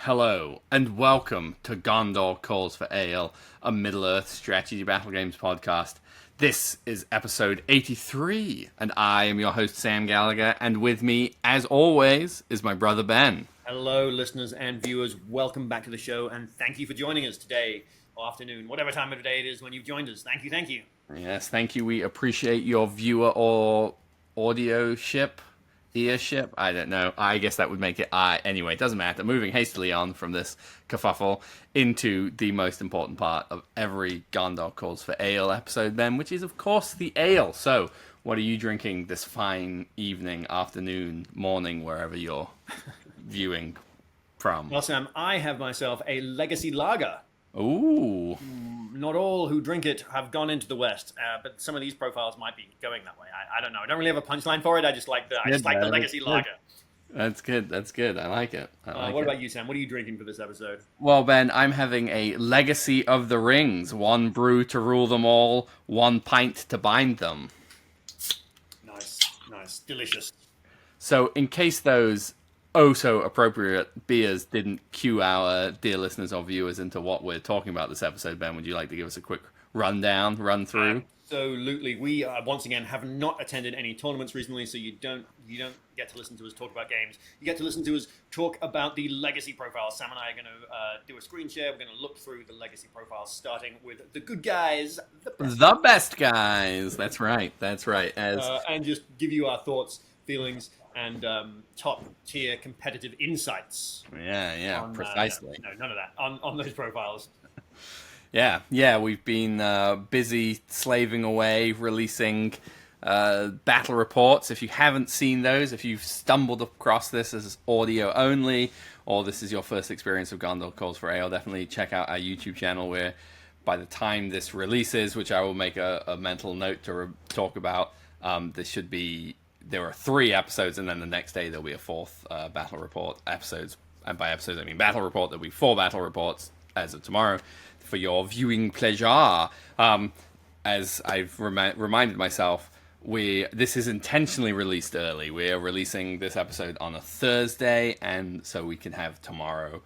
Hello, and welcome to Gondor Calls for Ale, a Middle-earth strategy battle games podcast. This is episode 83, and I am your host, Sam Gallagher, and with me, as always, is my brother, Ben. Hello, listeners and viewers. Welcome back to the show, and thank you for joining us today, or afternoon, whatever time of the day it is when you've joined us. Thank you. Yes, thank you. We appreciate your viewer or earship. I don't know. I guess that would make it I. Anyway, it doesn't matter. Moving hastily on from this kerfuffle into the most important part of every Gondor Calls for Ale episode, Ben, which is, of course, the ale. So, what are you drinking this fine evening, afternoon, morning, wherever you're viewing from? Well, Sam, I have myself a legacy lager. Ooh. Not all who drink it have gone into the West, but some of these profiles might be going that way. I don't know. I don't really have a punchline for it. I just like the legacy lager. That's good. I like it. What about you, Sam? What are you drinking for this episode? Well, Ben, I'm having a Legacy of the Rings. One brew to rule them all, one pint to bind them. Nice. Delicious. So, in case those so appropriate beers didn't cue our dear listeners or viewers into what we're talking about this episode, Ben, would you like to give us a quick run through? Absolutely. We once again have not attended any tournaments recently, so you don't get to listen to us talk about games. You get to listen to us talk about the legacy profiles. Sam and I are going to do a screen share. We're going to look through the legacy profiles, starting with the good guys, the best guys. That's right. And just give you our thoughts, feelings, and top tier competitive insights. Yeah, precisely. No, none of that on those profiles. Yeah, we've been busy slaving away, releasing battle reports. If you haven't seen those, if you've stumbled across this as audio only, or this is your first experience of Gondor Calls for Ale, definitely check out our YouTube channel, where by the time this releases, which I will make a mental note to talk about, there are 3 episodes, and then the next day there'll be a 4th battle report episodes. And by episodes, I mean battle report. There'll be 4 battle reports as of tomorrow for your viewing pleasure. As I've reminded myself, this is intentionally released early. We're releasing this episode on a Thursday, and so we can have tomorrow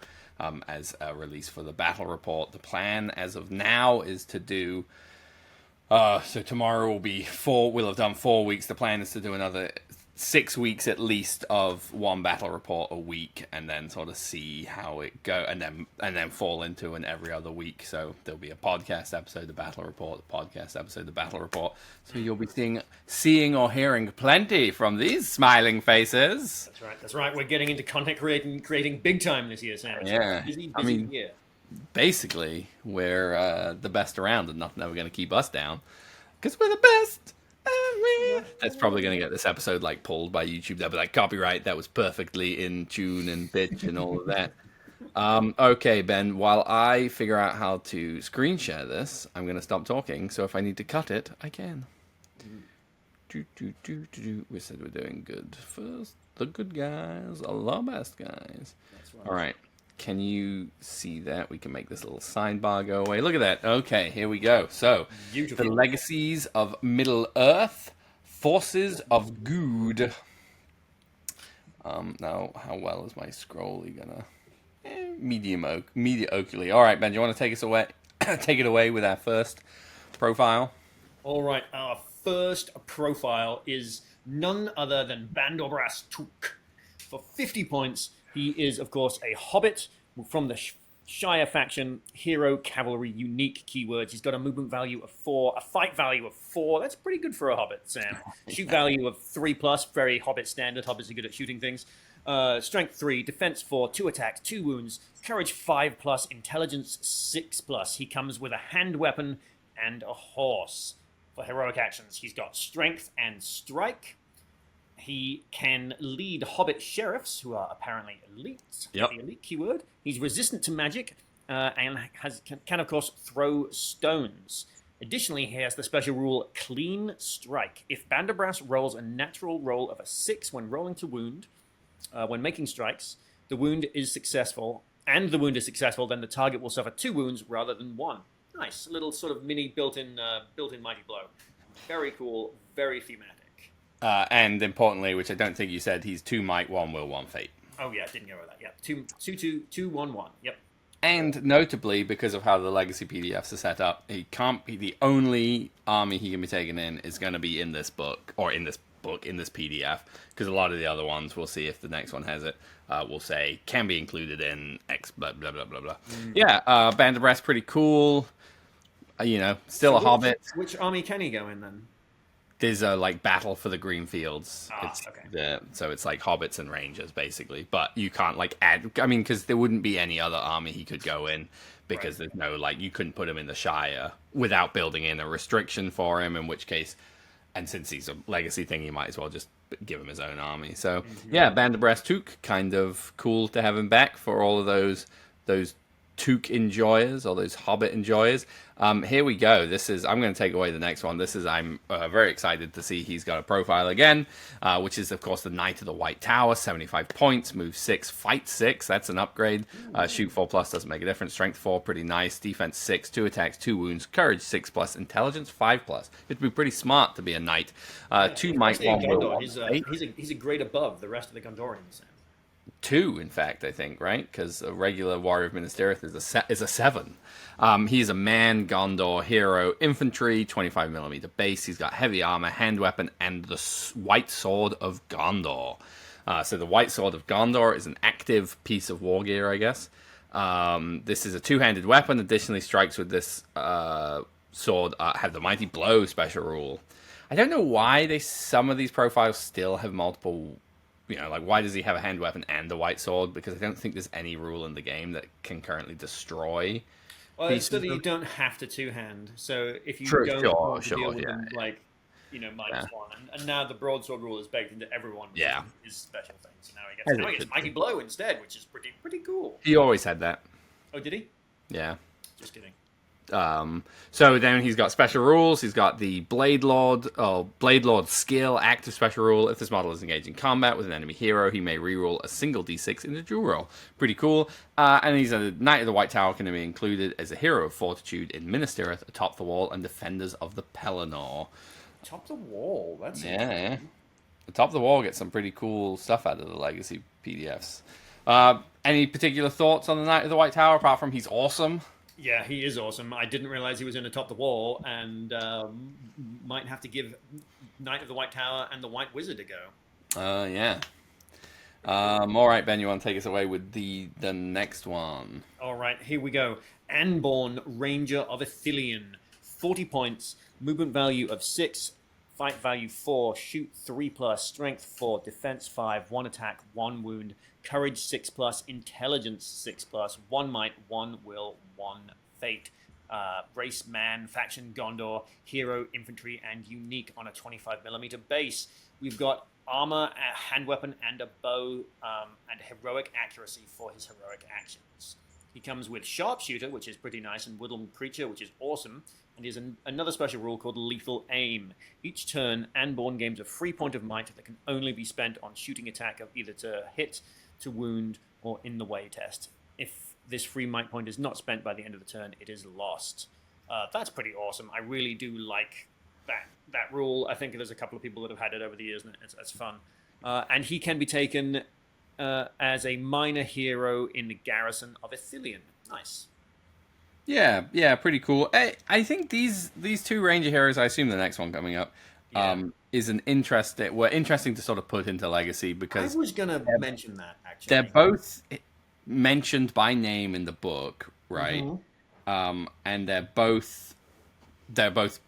as a release for the battle report. The plan as of now is to do... so tomorrow will be 4. We'll have done 4 weeks. The plan is to do another 6 weeks at least of one battle report a week, and then sort of see how it go, and then fall into an every other week. So there'll be a podcast episode, the battle report, the podcast episode, the battle report. So you'll be seeing or hearing plenty from these smiling faces. That's right. We're getting into content creating big time this year, Sam. Yeah, busy year. Basically, we're the best around, and nothing ever going to keep us down, because we're the best. That's probably going to get this episode pulled by YouTube. They'll be like, copyright, that was perfectly in tune and pitch and all of that. Okay, Ben, while I figure out how to screen share this, I'm going to stop talking, so if I need to cut it, I can. We said we're doing good first. The good guys are the best guys. That's right. All right. Can you see that? We can make this little sidebar go away. Look at that. Okay, here we go. So, beautiful. The Legacies of Middle-earth, Forces of Good. Now, how well is my scrolly gonna? Mediocrely. All right, Ben, do you want to take us away? Take it away with our first profile. All right, our first profile is none other than Bandorast Tuk. For 50 points, he is, of course, a hobbit from the Shire faction, hero, cavalry, unique keywords. He's got a movement value of 4, a fight value of 4. That's pretty good for a hobbit, Sam. Shoot value of 3+, very hobbit standard. Hobbits are good at shooting things. Strength 3, defense 4, 2 attacks, 2 wounds, courage 5+, intelligence 6+. He comes with a hand weapon and a horse. For heroic actions, he's got strength and strike. He can lead hobbit sheriffs, who are apparently elite. Yep. The elite keyword. He's resistant to magic and can, of course, throw stones. Additionally, he has the special rule, Clean Strike. If Bandorast rolls a natural roll of a 6 when rolling to wound, when making strikes, the wound is successful, then the target will suffer 2 wounds rather than 1. Nice. A little sort of mini built-in mighty blow. Very cool, very thematic. And importantly, which I don't think you said, he's 2 might, 1 will, 1 fate. Oh yeah, didn't go with that. Yep. 2-2-2-1-1. Yep. And notably, because of how the legacy PDFs are set up, he can't be the only army he can be taken in is going to be in this book, or in this PDF, because a lot of the other ones, we'll see if the next one has it, will say can be included in X, blah, blah, blah, blah, blah. Yeah, Bandorast, pretty cool. Still a hobbit. Which army can he go in then? There's a battle for the green fields. Okay. So it's like hobbits and rangers basically, but you can't add. I mean, because there wouldn't be any other army he could go in because there's no you couldn't put him in the Shire without building in a restriction for him. In which case, and since he's a legacy thing, you might as well just give him his own army. So yeah, Bandorast Tuk, kind of cool to have him back for all of those Tuk enjoyers or those Hobbit enjoyers. Here we go. I'm going to take away the next one. I'm very excited to see he's got a profile again, which is of course the Knight of the White Tower, 75 points, move 6, fight 6. That's an upgrade. Shoot 4+ doesn't make a difference. Strength 4, pretty nice. Defense 6, 2 attacks, 2 wounds. Courage 6+, intelligence 5+. It'd be pretty smart to be a knight. 2 might, 1 will. He's a grade above the rest of the Gondorians. 2, in fact, I think, right? Because a regular Warrior of Minas Tirith is a 7. He's a man, Gondor hero, infantry, 25mm base. He's got heavy armor, hand weapon, and the White Sword of Gondor. So the White Sword of Gondor is an active piece of war gear, I guess. This is a 2-handed weapon. Additionally, strikes with this sword have the Mighty Blow special rule. I don't know why some of these profiles still have multiple. Why does he have a hand weapon and the white sword? Because I don't think there's any rule in the game that can currently destroy. Well, it's so that you don't have to two-hand. So if you don't want to deal with them, -1. And now the broadsword rule is baked into everyone. Which is special things. So now he gets Mighty Blow instead, which is pretty cool. He always had that. Oh, did he? Yeah. Just kidding. So then he's got special rules. He's got the Blade Lord skill, active special rule. If this model is engaged in combat with an enemy hero, he may reroll a single d6 in the dual roll. Pretty cool. And he's a Knight of the White Tower, can be included as a hero of fortitude in Minas Tirith, atop the wall, and defenders of the Pelennor. Top the wall. That's Atop the wall gets some pretty cool stuff out of the legacy PDFs. Any particular thoughts on the Knight of the White Tower apart from he's awesome? Yeah, he is awesome. I didn't realize he was in Atop the Wall, and might have to give Knight of the White Tower and the White Wizard a go. Yeah. All right, Ben, you want to take us away with the next one? All right, here we go. Andborn, Ranger of Ithilien. 40 points, movement value of 6, fight value 4, shoot 3+, strength 4, defense 5, 1 attack, 1 wound, courage 6+, intelligence 6+, 1 might, 1 will, 1 fate. Race man, faction Gondor, hero, infantry, and unique on a 25mm base. We've got armor, a hand weapon, and a bow, and heroic accuracy for his heroic actions. He comes with sharpshooter, which is pretty nice, and woodland creature, which is awesome. And he has another special rule called lethal aim. Each turn, Andborn gains a free point of might that can only be spent on shooting attack of either to hit, to wound, or in the way test. If this free might point is not spent by the end of the turn, it is lost. That's pretty awesome. I really do like that rule. I think there's a couple of people that have had it over the years, and it's fun. And he can be taken as a minor hero in the garrison of Ithilien. Nice. Yeah, pretty cool. I think these 2 Ranger heroes, I assume the next one coming up, is interesting to sort of put into Legacy, because I was going to mention that, actually. They're both mentioned by name in the book, right? Mm-hmm. And they're both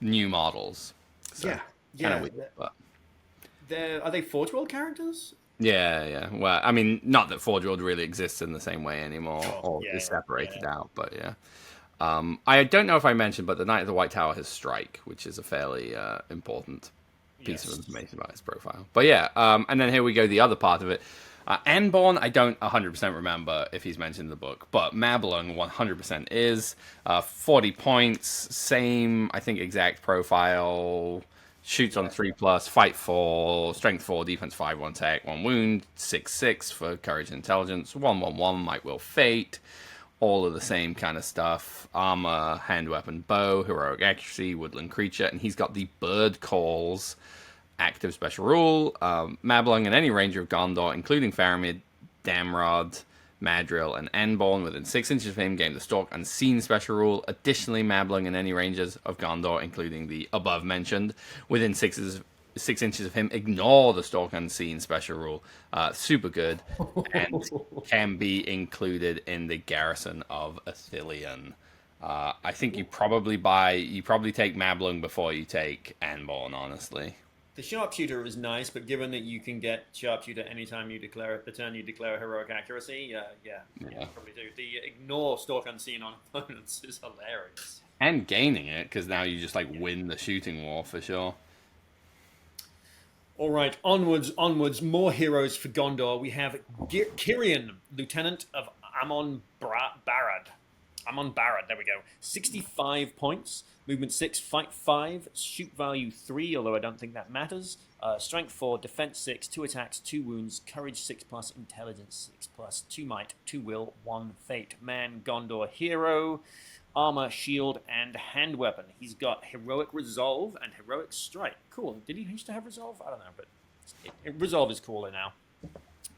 new models. So, yeah. Weird, but... Are they Forge World characters? Yeah. Well, I mean, not that Forge World really exists in the same way anymore, or is separated out, but yeah. I don't know if I mentioned, but the Knight of the White Tower has Strike, which is a fairly important piece of information about his profile. But yeah, and then here we go, the other part of it. Andborn, I don't 100% remember if he's mentioned in the book, but Balon 100% is. 40 points, same, I think, exact profile. Shoots on 3+, fight 4, strength 4, defense 5, 1 attack, 1 wound, 6/6 for courage and intelligence, 1/1/1, might will fate. All of the same kind of stuff. Armor, hand weapon, bow, heroic accuracy, woodland creature, and he's got the bird calls active special rule. Mablung and any ranger of Gondor, including Faramir, Damrod, Madril, and Andborn within 6 inches of him gain the Stalk Unseen special rule. Additionally, Mablung in any ranges of Gondor, including the above mentioned, within 6 inches of him ignore the Stalk Unseen special rule. Super good, and can be included in the garrison of Athelion. I think you probably take Mablung before you take Andborn, honestly. The Sharpshooter is nice, but given that you can get Sharpshooter anytime you declare it, the turn you declare heroic accuracy, yeah, probably do. The ignore Stalk Unseen on opponents is hilarious. And gaining it, because now you just win the shooting war for sure. All right, onwards. More heroes for Gondor. We have Kirian, Lieutenant of Amon Barad. There we go. 65 points. Movement 6, Fight 5, Shoot value 3, although I don't think that matters. Strength 4, Defense 6, 2 attacks, 2 wounds, Courage 6+, Intelligence 6+, 2 might, 2 will, 1 fate. Man, Gondor hero, armor, shield, and hand weapon. He's got Heroic Resolve and Heroic Strike. Cool. Did he used to have Resolve? I don't know, but Resolve is cooler now.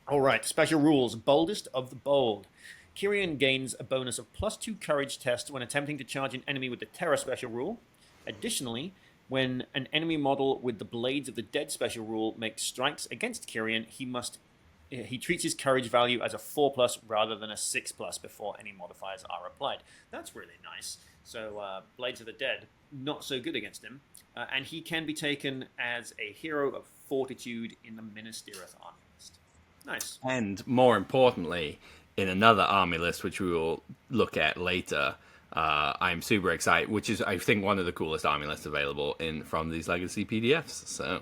All right, special rules. Boldest of the bold. Kirian gains a bonus of +2 courage test when attempting to charge an enemy with the Terror special rule. Additionally, when an enemy model with the Blades of the Dead special rule makes strikes against Kirian, he treats his courage value as a 4+ rather than a 6+ before any modifiers are applied. That's really nice. So Blades of the Dead, not so good against him. And he can be taken as a hero of Fortitude in the Minas Tirith army list. Nice. And more importantly, in another army list, which we will look at later, I'm super excited, which is, I think, one of the coolest army lists available from these Legacy PDFs. So,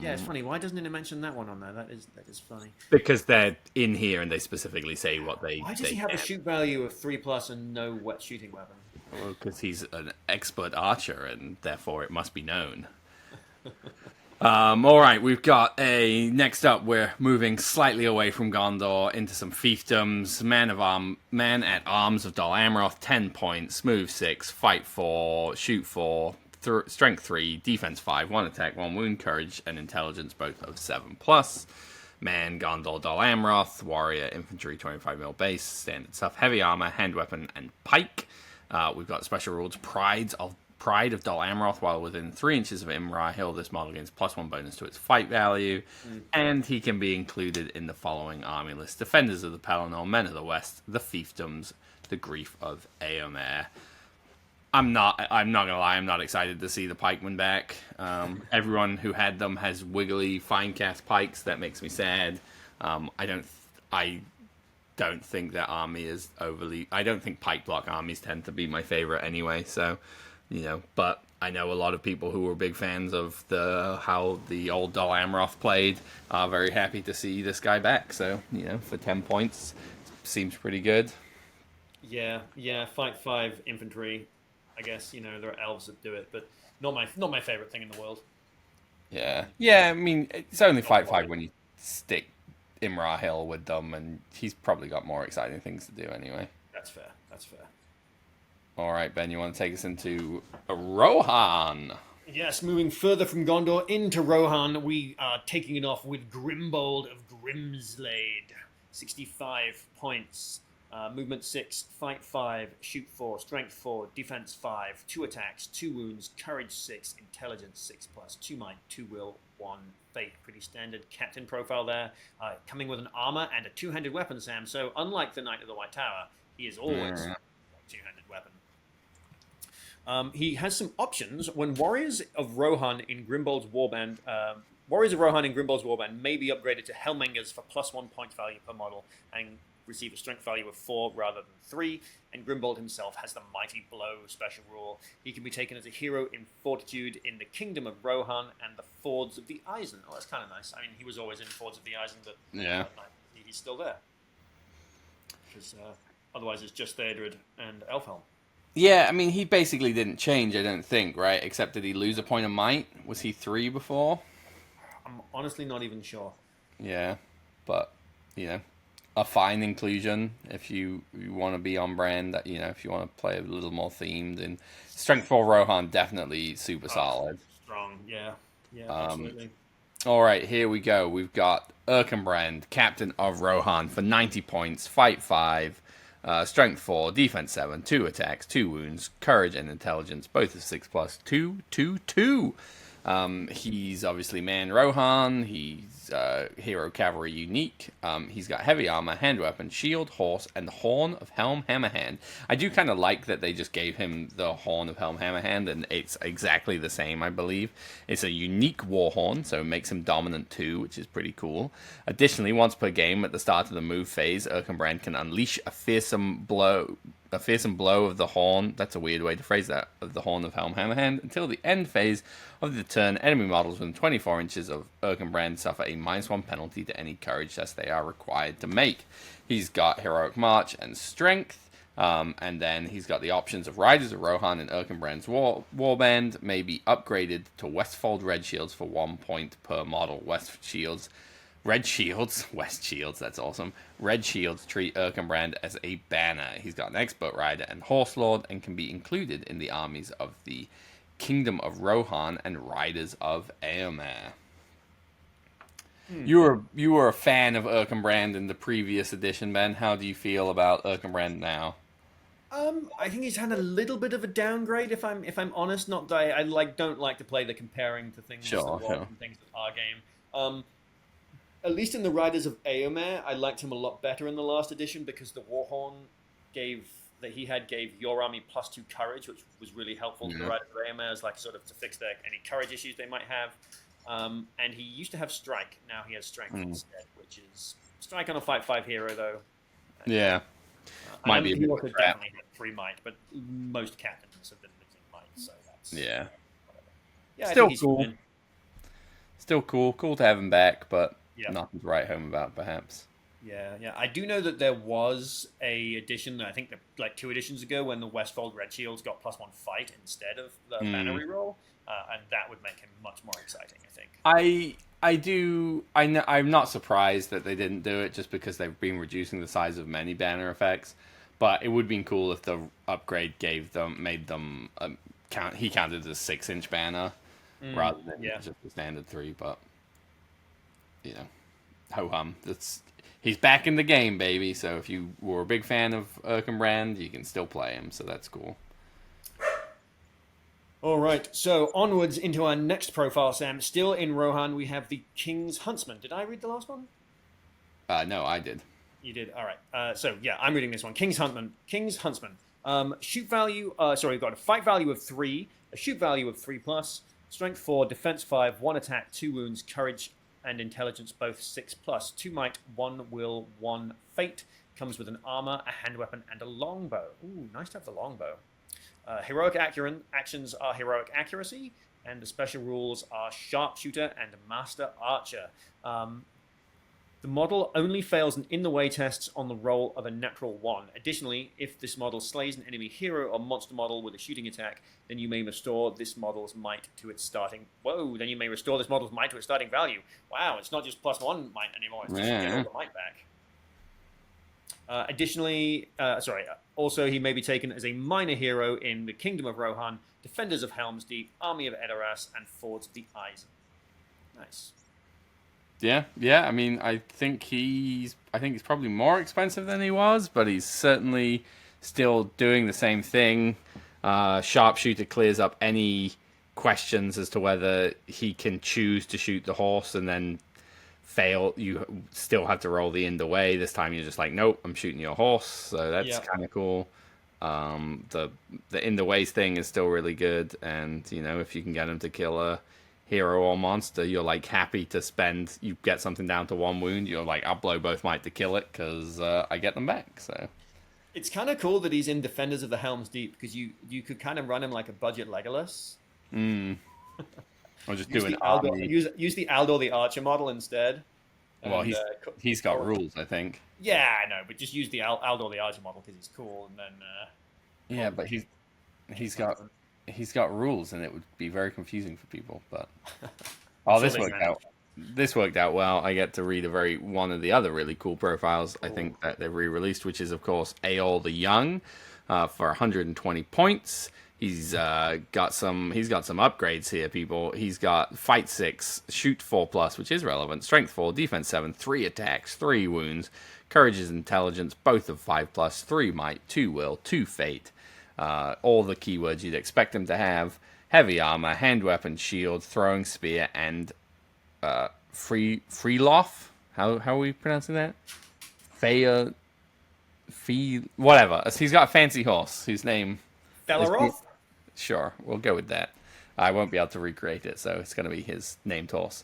yeah, it's funny. Why doesn't it mention that one on there? That is funny. Because they're in here and they specifically say what they. Why does he have a shoot value of 3+ and no wet shooting weapon? Well, because he's an expert archer and therefore it must be known. All right, we've got next up, we're moving slightly away from Gondor into some fiefdoms. Man at Arms of Dol Amroth, 10 points, move 6, fight 4, shoot 4, strength 3, defense 5, 1 attack, 1 wound, courage, and intelligence both of 7+. Man, Gondor, Dol Amroth, warrior, infantry, 25mm base, standard stuff, heavy armor, hand weapon, and pike. We've got special rules, Pride of Dol Amroth. While within 3 inches of Imra Hill, this model gains +1 bonus to its fight value, and he can be included in the following army list: Defenders of the Pelennor, Men of the West, the Fiefdoms, the Grief of Eomer. I'm not gonna lie, I'm not excited to see the pikemen back. Everyone who had them has wiggly, fine cast pikes. That makes me sad. I don't think that army is overly. I don't think pike block armies tend to be my favorite anyway. So, but I know a lot of people who were big fans of how the old Dol Amroth played are very happy to see this guy back. So, for 10 points, seems pretty good. Yeah, fight 5 infantry. I guess there are elves that do it, but not my favorite thing in the world. Yeah. I mean, it's only fight 5 when you stick Imra Hill with them, and he's probably got more exciting things to do anyway. That's fair. All right, Ben, you want to take us into Rohan? Yes, moving further from Gondor into Rohan, we are taking it off with Grimbold of Grimslade. 65 points. Movement 6, fight 5, shoot 4, strength 4, defense 5, 2 attacks, 2 wounds, courage 6, intelligence 6+, 2 might, 2 will, 1 fate. Pretty standard captain profile there. Coming with an armor and a 2-handed weapon, Sam. So unlike the Knight of the White Tower, he is always a 2-handed weapon. He has some options. When Warriors of Rohan in Grimbold's Warband may be upgraded to Hellmengers for +1 point value per model and receive a strength value of 4 rather than 3, and Grimbold himself has the Mighty Blow special rule. He can be taken as a hero in Fortitude in the Kingdom of Rohan and the Fords of the Eisen. Oh, that's kind of nice. I mean, he was always in Fords of the Eisen, but he's still there. Because otherwise it's just Theodred and Elfhelm. Yeah, I mean, he basically didn't change, I don't think, right? Except did he lose a point of might? Was he 3 before? I'm honestly not even sure. Yeah, but, a fine inclusion if you want to be on brand, that if you want to play a little more themed. And Strength 4 Rohan, definitely super solid. Strong, yeah, absolutely. All right, here we go. We've got Urkenbrand, Captain of Rohan, for 90 points, Fight 5, Strength 4, Defense 7, 2 attacks, 2 wounds, Courage and Intelligence, both of 6 plus, 2, 2, 2. He's obviously Man Rohan. He's Hero Cavalry unique. He's got heavy armor, hand weapon, shield, horse, and the Horn of Helm Hammerhand. I do kind of like that they just gave him the Horn of Helm Hammerhand, and it's exactly the same, I believe. It's a unique war horn, so it makes him dominant too, which is pretty cool. Additionally, once per game at the start of the move phase, Urkenbrand can unleash a fearsome blow of the horn. That's a weird way to phrase that. Of the Horn of Helm Hammerhand until the end phase of the turn. Enemy models within 24 inches of Urkenbrand suffer a -1 penalty to any courage test they are required to make. He's got Heroic March and Strength. And then he's got the options of Riders of Rohan and Urkenbrand's Warband may be upgraded to Westfold Red Shields for 1 point per model. West Shields, that's awesome. Red Shields treat Urkenbrand as a banner. He's got an Expert Rider and Horse Lord and can be included in the armies of the Kingdom of Rohan and Riders of Éomer. You were a fan of Urkenbrand in the previous edition, Ben. How do you feel about Urkenbrand now? I think he's had a little bit of a downgrade, if I'm honest. Not that I don't like to play the comparing to things that was and things that are game. At least in the Riders of Éomer, I liked him a lot better in the last edition because the Warhorn gave your army +2 courage, which was really helpful to the Riders of Éomer as like sort of to fix any courage issues they might have. And he used to have strike. Now he has strength instead, which is strike on a Fight 5 hero though. Yeah. Might be a bit also definitely had 3 might, but most captains have been losing might, so that's yeah. Yeah, still cool. Still cool. Cool to have him back, but nothing to write home about, perhaps. Yeah. I do know that there was a edition, I think like 2 editions ago, when the Westfold Red Shields got +1 fight instead of the banner reroll, and that would make him much more exciting, I think. I'm not surprised that they didn't do it just because they've been reducing the size of many banner effects. But it would have been cool if the upgrade made them he counted as a 6-inch banner rather than just the standard 3. But ho hum. He's back in the game, baby. So if you were a big fan of Urkenbrand, you can still play him. So that's cool. All right, so onwards into our next profile, Sam. Still in Rohan, we have the King's Huntsman. Did I read the last one? No, I did. You did. All right. So yeah, I'm reading this one. King's Huntsman. Shoot value. We've got a fight value of 3, a shoot value of 3+, strength 4, defense 5, 1 attack, 2 wounds, courage and intelligence both 6+, 2 might, 1 will, 1 fate. Comes with an armor, a hand weapon, and a longbow. Ooh, nice to have the longbow. Heroic actions are heroic accuracy, and the special rules are sharpshooter and master archer. The model only fails an in-the-way test on the roll of a natural 1. Additionally, if this model slays an enemy hero or monster model with a shooting attack, then you may restore this model's might to its starting... Whoa, then you may restore this model's might to its starting value. Wow, it's not just +1 might anymore, it's just get all the might back. Also, he may be taken as a minor hero in the Kingdom of Rohan, Defenders of Helm's Deep, Army of Edoras, and Fords of the Eisen. Nice. Yeah. I mean, I think he's probably more expensive than he was, but he's certainly still doing the same thing. Sharpshooter clears up any questions as to whether he can choose to shoot the horse and then fail. You still have to roll the in the way. This time you're just like, nope, I'm shooting your horse. So that's kind of cool. The in the ways thing is still really good, and if you can get him to kill a hero or monster, you're like happy to spend. You get something down to 1 wound. You're like, I'll blow both might to kill it because I get them back. So it's kind of cool that he's in Defenders of the Helm's Deep because you could kind of run him like a budget Legolas. Or just do an army. Use the Aldor the Archer model instead. Well, he's got rules, I think. Yeah, I know, but just use the Aldor the Archer model because he's cool, and then. Yeah, but he's got rules, and it would be very confusing for people. But this worked out. this worked out well. I get to read one of the other really cool profiles I think that they've re-released, which is of course Aeol the Young, for 120 points. Got some upgrades here, people. He's got Fight 6, Shoot 4+, which is relevant, Strength 4, Defense 7, 3 attacks, 3 wounds, Courage is Intelligence, both of 5+, 3 Might, 2 Will, 2 Fate. All the keywords you'd expect him to have: heavy armor, hand weapon, shield, throwing spear, and Loth. How are we pronouncing that? Whatever. He's got a fancy horse whose name. Felaroth? Sure, we'll go with that. I won't be able to recreate it, so it's going to be his named horse.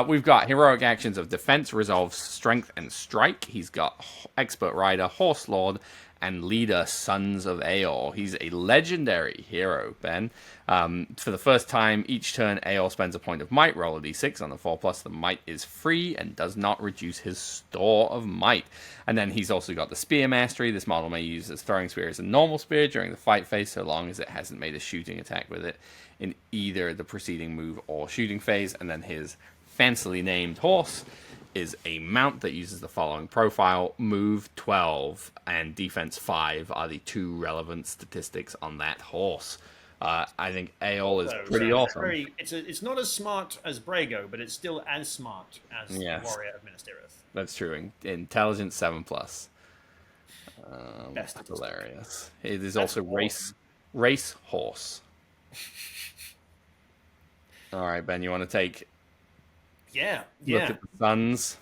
We've got heroic actions of defense, resolve, strength, and strike. He's got expert rider, horse lord, and leader, Sons of Aeol. He's a legendary hero, Ben. For the first time each turn, Aeol spends a point of might. Roll a d6 on the 4+. The might is free and does not reduce his store of might. And then he's also got the spear mastery. This model may use his throwing spear as a normal spear during the fight phase, so long as it hasn't made a shooting attack with it in either the preceding move or shooting phase. And then his fancily named horse is a mount that uses the following profile: move 12 and defense 5 are the 2 relevant statistics on that horse. I think Aeol is pretty awesome. It's not as smart as Brago, but it's still as smart as Warrior of Minas Tirith. That's true. Intelligence 7+. That's hilarious. It is also race horse. All right, Ben, you want to take... Look at the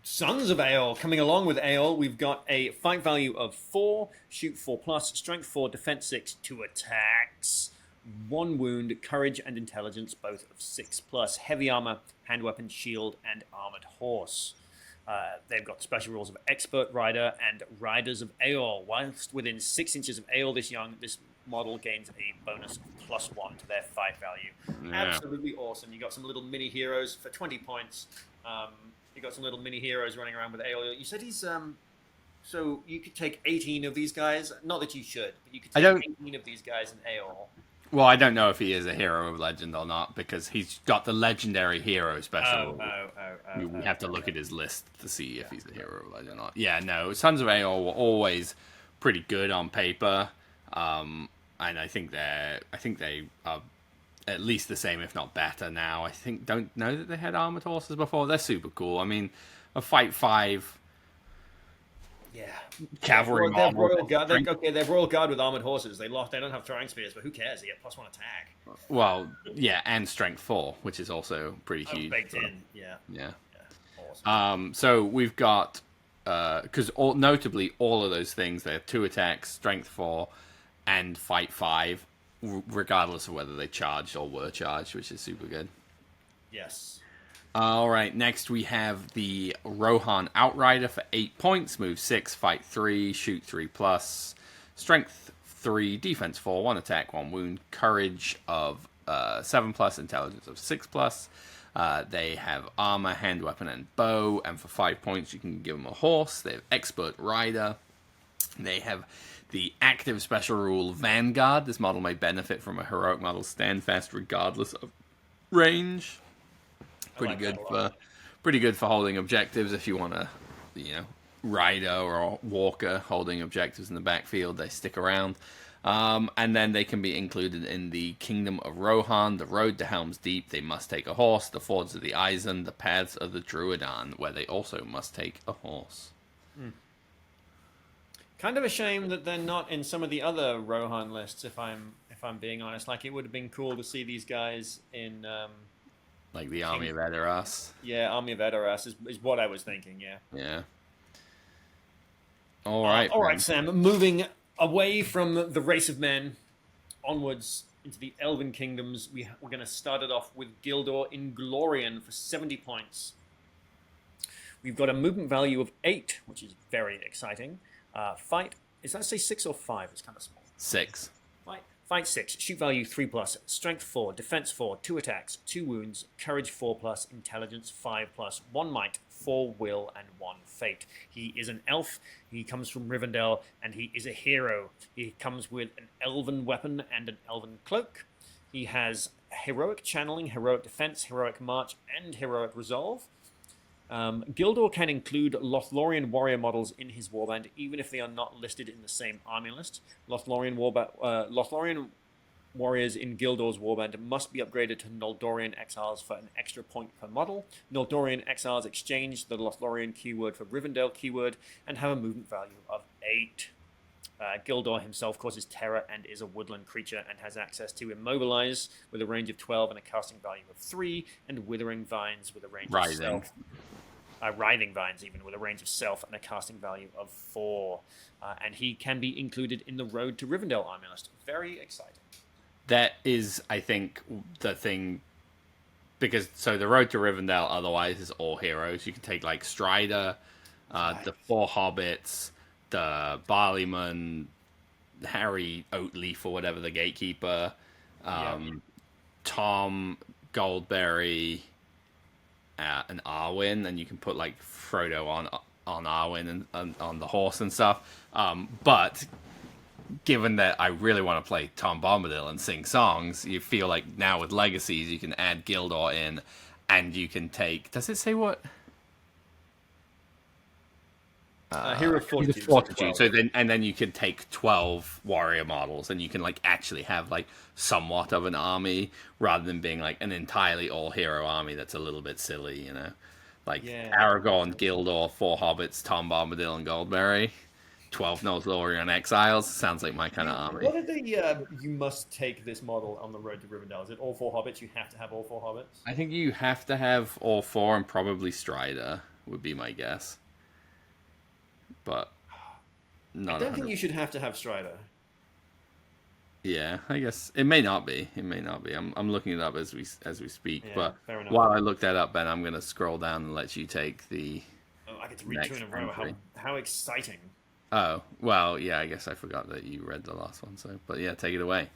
Sons of Aeol. Coming along with Aeol, we've got a fight value of 4, shoot 4+, strength 4, defense 6, 2 attacks, 1 wound, courage and intelligence, both of 6+, heavy armor, hand weapon, shield, and armored horse. They've got special rules of expert rider and riders of Aeol. Whilst within 6 inches of Aeol this model gains a bonus of +1 to their fight value. Yeah. Absolutely awesome. You got some little mini heroes for 20 points. You got some little mini heroes running around with Aeol. You said he's so you could take 18 of these guys. Not that you should, but you could take 18 of these guys in Aeol. Well, I don't know if he is a hero of legend or not, because he's got the legendary hero special. We have to look at his list to see if he's a hero of legend or not. Yeah, no, Sons of Aeol were always pretty good on paper. And I think they are at least the same, if not better now. I don't know that they had armored horses before. They're super cool. I mean, a fight 5. Yeah, cavalry. They're royal guard. They're royal guard with armored horses. They don't have throwing spears, but who cares? They get +1 attack. Well, yeah, and strength 4, which is also pretty huge. Baked in, yeah. Awesome. So we've got because notably all of those things, they have 2 attacks, strength 4, and fight 5, regardless of whether they charged or were charged, which is super good. Yes. All right, next we have the Rohan Outrider for 8 points, move 6, fight 3, shoot 3+, strength 3, defense 4, 1 attack, 1 wound, courage of 7+, intelligence of 6+. They have armor, hand weapon, and bow, and for 5 points you can give them a horse. They have expert rider. They have the active special rule Vanguard. This model may benefit from a heroic model standfast regardless of range. Pretty good for holding objectives if you want to, rider or walker holding objectives in the backfield. They stick around. And then they can be included in the Kingdom of Rohan, the Road to Helm's Deep. They must take a horse. The Fords of the Eisen, the Paths of the Druidan, where they also must take a horse. Kind of a shame that they're not in some of the other Rohan lists. If I'm being honest, like it would have been cool to see these guys in. Like the Army of Edoras. Yeah, Army of Edoras is what I was thinking, yeah. Yeah. All right. All right, Sam. Moving away from the race of men, onwards into the Elven Kingdoms, we're going to start it off with Gildor in Lorien for 70 points. We've got a movement value of 8, which is very exciting. Fight, is that say 6 or 5? It's kind of small. 6. Fight 6, shoot value 3+, strength 4, defense 4, 2 attacks, 2 wounds, courage 4+, intelligence 5+, 1 might, 4 will, and 1 fate. He is an elf, he comes from Rivendell, and he is a hero. He comes with an elven weapon and an elven cloak. He has heroic channeling, heroic defense, heroic march, and heroic resolve. Gildor can include Lothlorien warrior models in his warband, even if they are not listed in the same army list. Lothlorien warriors in Gildor's warband must be upgraded to Noldorian exiles for an extra point per model. Noldorian exiles exchange the Lothlorien keyword for Rivendell keyword and have a movement value of 8. Gildor himself causes terror and is a woodland creature and has access to Immobilize with a range of 12 and a casting value of 3, and Withering Vines with a range of Self. Writhing Vines even with a range of Self and a casting value of 4. And he can be included in the Road to Rivendell army list. Very exciting. That is, I think, the thing, because so the Road to Rivendell otherwise is all heroes. You can take like Strider, the 4 hobbits, the Barleyman, Harry Oatleaf or whatever, the Gatekeeper, Tom Goldberry, and Arwen, and you can put like Frodo on Arwen and on the horse and stuff. But given that I really want to play Tom Bombadil and sing songs, you feel like now with Legacies you can add Gildor in, and you can take. Does it say what? Hero Fortitude. So then you can take 12 warrior models, and you can like actually have like somewhat of an army rather than being like an entirely all hero army that's a little bit silly, you know, like Aragorn, Gildor, 4 hobbits, Tom Bombadil, and Goldberry. 12 Lothlorien exiles sounds like my kind of army. What are the you must take this model on the Road to Rivendell? Is it all 4 hobbits? You have to have all 4 hobbits? I think you have to have all 4, and probably Strider would be my guess. But I don't think you should have to have Strider. Yeah, I guess it may not be. It may not be. I'm looking it up as we speak. Yeah, but while I look that up, Ben, I'm going to scroll down and let you take the. Oh, I get to read 2 in a row. How exciting! Oh well, yeah. I guess I forgot that you read the last one. So, but yeah, take it away.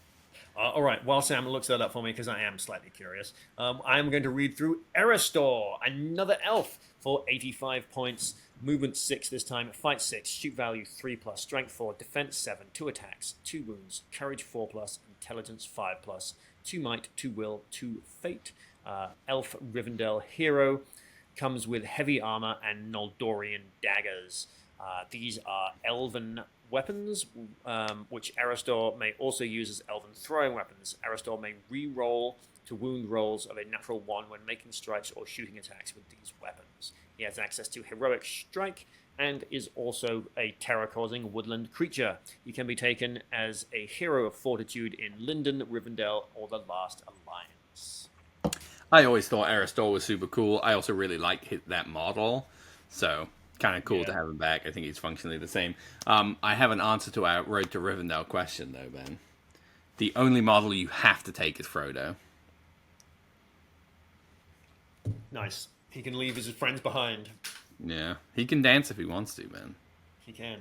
All right. While Sam looks that up for me, because I am slightly curious, I'm going to read through Erestor, another elf for 85 points. Movement 6 this time, fight 6, shoot value 3+, strength 4, defense 7, 2 attacks, 2 wounds, courage 4+, intelligence 5+, 2 might, 2 will, 2 fate. Elf Rivendell hero comes with heavy armor and Noldorian daggers. These are elven weapons, which Erestor may also use as elven throwing weapons. Erestor may re-roll to wound rolls of a natural 1 when making strikes or shooting attacks with these weapons. He has access to Heroic Strike and is also a terror-causing woodland creature. He can be taken as a hero of fortitude in Linden, Rivendell, or the Last Alliance. I always thought Erestor was super cool. I also really like that model, so kind of cool to have him back. I think he's functionally the same. I have an answer to our Road to Rivendell question, though, Ben. The only model you have to take is Frodo. Nice. He can leave his friends behind. Yeah, he can dance if he wants to, man. He can.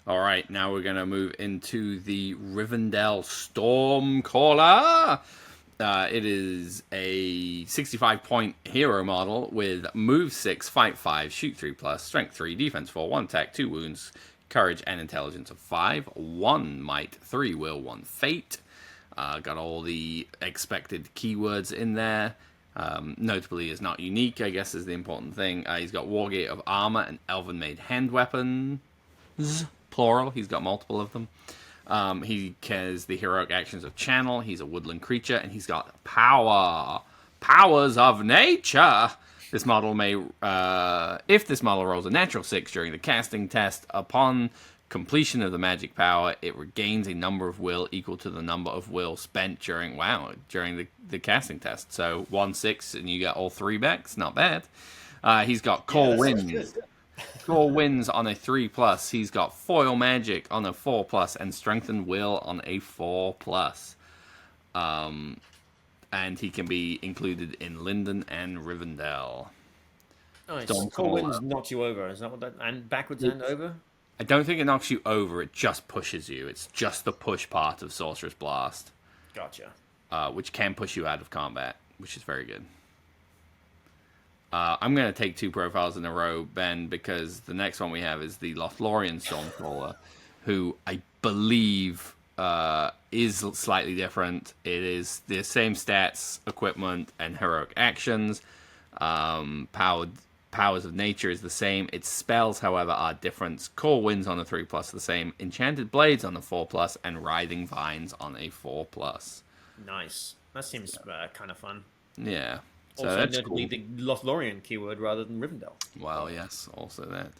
All right, now we're going to move into the Rivendell Stormcaller. It is a 65-point hero model with move 6, fight 5, shoot 3+, strength 3, defense 4, 1 attack, 2 wounds, courage and intelligence of 5, 1 might, 3 will, 1 fate. Got all the expected keywords in there. Notably is not unique, I guess, is the important thing. He's got Wargate of Armor and Elven-made hand weapons, plural. He's got multiple of them. He has the heroic actions of Channel. He's a woodland creature, and he's got power. Powers of nature. This model may, if this model rolls a natural 6 during the casting test, upon completion of the magic power, it regains a number of will equal to the number of will spent during the casting test. So 1/6, and you get all 3 back. It's not bad. He's got Core Winds. Core Winds on a 3+. He's got Foil Magic on a 4+, and Strengthened Will on a 4+. And he can be included in Linden and Rivendell. Nice. Core Winds knocks you over. Is that what that? And backwards and over? I don't think it knocks you over. It just pushes you. It's just the push part of Sorcerer's Blast. Gotcha. Which can push you out of combat, which is very good. I'm going to take 2 profiles in a row, Ben, because the next one we have is the Lothlorien Stormcaller, who I believe is slightly different. It is the same stats, equipment, and heroic actions. Powers of nature is the same. Its spells, however, are different. Core winds on a 3+ the same. Enchanted blades on a 4+, and writhing vines on a 4+. Nice. That seems kind of fun. Yeah. So Also, that's notably cool. the Laurian keyword rather than Rivendell. Well, yes, also that.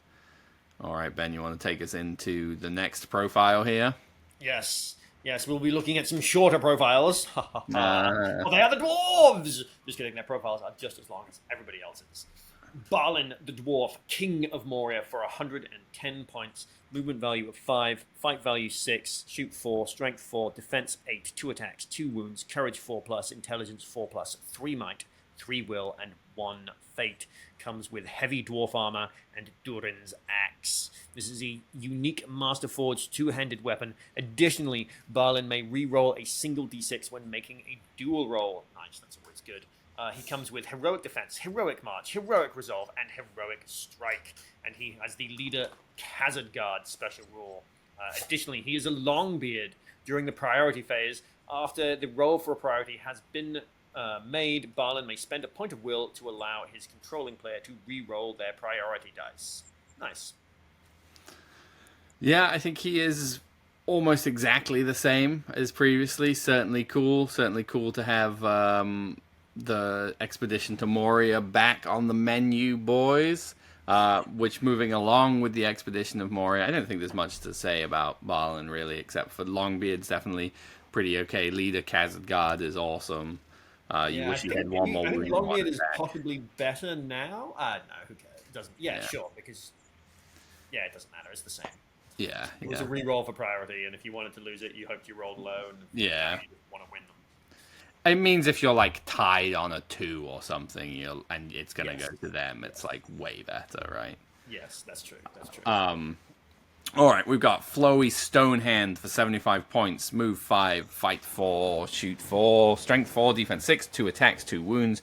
All right, Ben, you want to take us into the next profile here? Yes. Yes, we'll be looking at some shorter profiles. Ha ha ha. Uh, Well, they are the dwarves! Just kidding, their profiles are just as long as everybody else's. Balon the Dwarf, King of Moria for 110 points. Movement value of 5, fight value 6, shoot 4, strength 4, defense 8, 2 attacks, 2 wounds, courage 4+, intelligence 4+, 3 might, 3 will, and 1 fate. Comes with heavy dwarf armor and Durin's axe. This is a unique Master Forged two-handed weapon. Additionally, Balon may re-roll a single d6 when making a dual roll. Nice, that's always good. He comes with heroic defense, heroic march, heroic resolve, and heroic strike. And he has the leader Khazad special rule. Additionally, he is a Longbeard. During the priority phase, after the roll for a priority has been made, Balon may spend a point of will to allow his controlling player to re-roll their priority dice. Nice. yeah, I think he is almost exactly the same as previously. Certainly cool. Certainly cool to have the expedition to Moria back on the menu, boys. Which, moving along with the expedition of Moria, I don't think there's much to say about Balon really, except for Longbeard's definitely pretty okay. Leader Khazad is awesome. You wish you had one more I think wound, one Longbeard is attack. possibly better now. No, who cares? It doesn't. Yeah, Yeah. sure, because it doesn't matter. It's the same. Yeah, It was a re-roll for priority, and if you wanted to lose it, you hoped you rolled low, and Yeah. you just want to win them. It means if you're like tied on a 2 or something, and it's gonna Yes. go to them, it's like way better, right? Yes, that's true. That's true. All right, we've got Flowy Stonehand for 75 points, move 5, fight 4, shoot 4, strength 4, defense 6, 2 attacks, 2 wounds,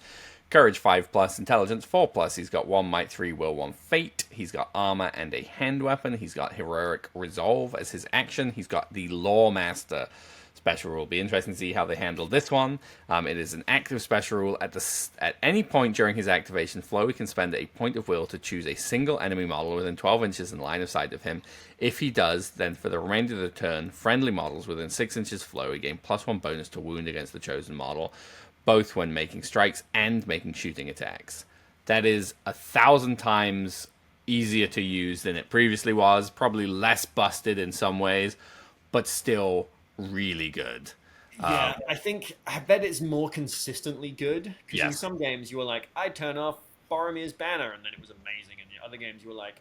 courage 5+, intelligence 4+. He's got 1 might, 3 will, 1 fate. He's got armor and a hand weapon. He's got heroic resolve as his action. He's got the Lawmaster special rule. Be interesting to see how they handle this one. It is an active special rule. At any point during his activation, Flowy can spend a point of will to choose a single enemy model within 12 inches in line of sight of him. If he does, then for the remainder of the turn, friendly models within 6 inches of Flowy gain +1 bonus to wound against the chosen model, both when making strikes and making shooting attacks. That is 1,000 times easier to use than it previously was. Probably less busted in some ways, but still really good. Yeah, I bet it's more consistently good because in Yes. some games you were like, I turn off Boromir's banner, and then it was amazing. And in other games you were like,